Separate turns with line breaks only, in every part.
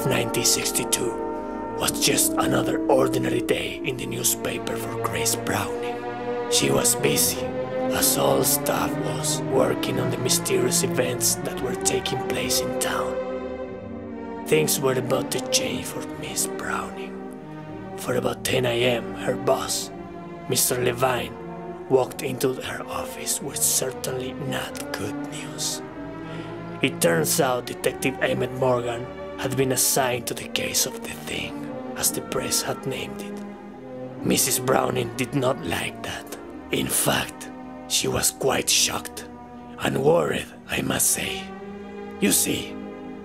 of 1962 was just another ordinary day in the newspaper for Grace Browning. She was busy, as all staff was, working on the mysterious events that were taking place in town. Things were about to change for Miss Browning. For about 10 a.m., her boss, Mr. Levine, walked into her office with certainly not good news. It turns out Detective Emmett Morgan had been assigned to the case of the thing, as the press had named it. Mrs. Browning did not like that. In fact, she was quite shocked and worried, I must say. You see,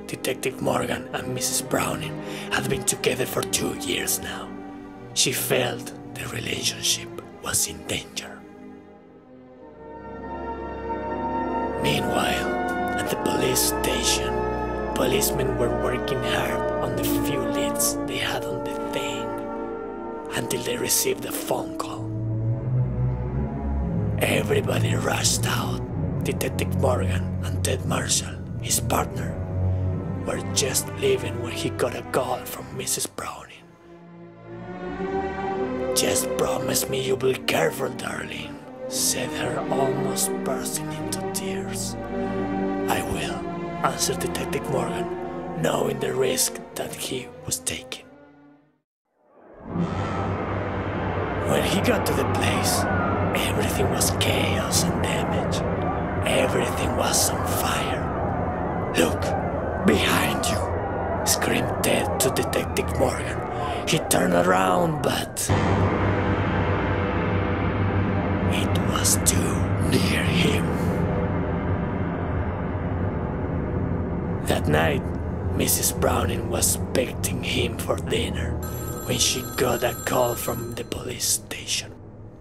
Detective Morgan and Mrs. Browning had been together for 2 years now. She felt the relationship was in danger. Meanwhile, at the police station, policemen were working hard on the few leads they had on the thing until they received a phone call. Everybody rushed out. Detective Morgan and Ted Marshall, his partner, were just leaving when he got a call from Mrs. Browning. "Just promise me you'll be careful, darling," said her, almost bursting into tears. "I will," answered Detective Morgan, knowing the risk that he was taking. When he got to the place, everything was chaos and damage. Everything was on fire. "Look, behind you!" screamed Ted to Detective Morgan. He turned around, but it was too near him. That night, Mrs. Browning was expecting him for dinner when she got a call from the police station.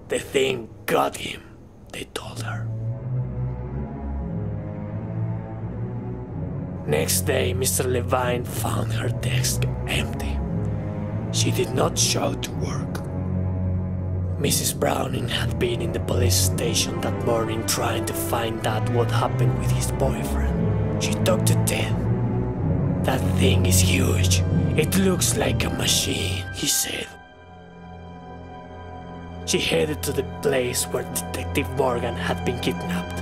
The thing got him, they told her. Next day, Mr. Levine found her desk empty. She did not show to work. Mrs. Browning had been in the police station that morning trying to find out what happened with his boyfriend. She talked to Ted. "That thing is huge. It looks like a machine," he said. She headed to the place where Detective Morgan had been kidnapped.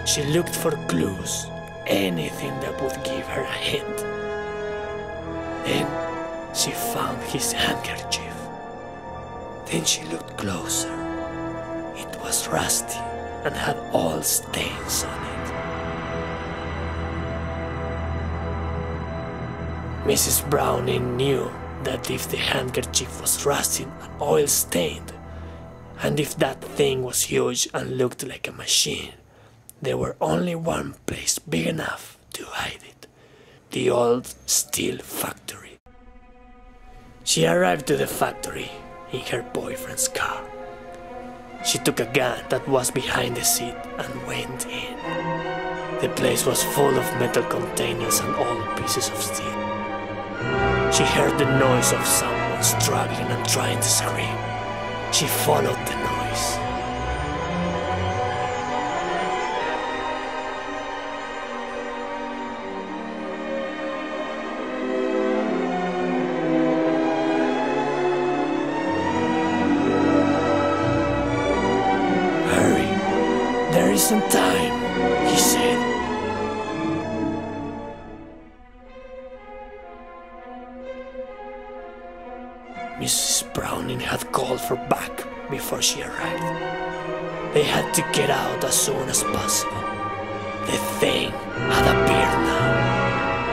She looked for clues, anything that would give her a hint. Then she found his handkerchief. Then she looked closer. It was rusty and had oil stains on it. Mrs. Browning knew that if the handkerchief was rusty and oil-stained, and if that thing was huge and looked like a machine, there were only one place big enough to hide it: the old steel factory. She arrived to the factory in her boyfriend's car. She took a gun that was behind the seat and went in. The place was full of metal containers and old pieces of steel. She heard the noise of someone struggling and trying to scream. She followed the noise. "Hurry, there isn't time," he said. Mrs. Browning had called for backup before she arrived. They had to get out as soon as possible. The thing had appeared now.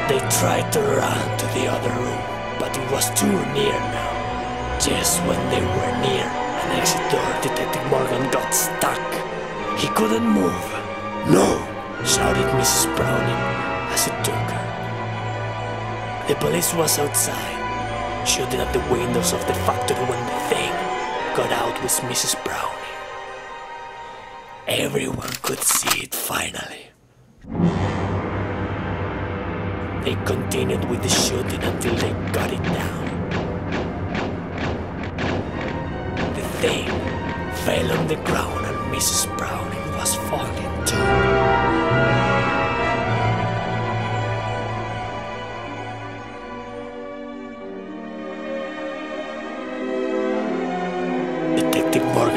They tried to run to the other room, but it was too near now. Just when they were near an exit door, Detective Morgan got stuck. He couldn't move. "No!" shouted Mrs. Browning as he took her. The police was outside, shooting at the windows of the factory when the thing got out with Mrs. Browning. Everyone could see it finally. They continued with the shooting until they got it down. The thing fell on the ground and Mrs. Browning was falling too.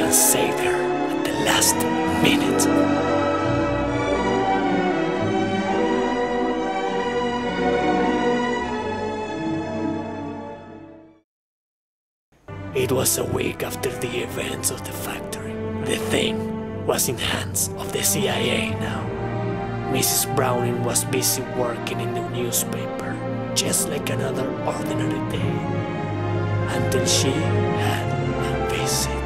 and saved her at the last minute. It was a week after the events of the factory. The thing was in hands of the CIA now. Mrs. Browning was busy working in the newspaper, just like another ordinary day, until she had a visit.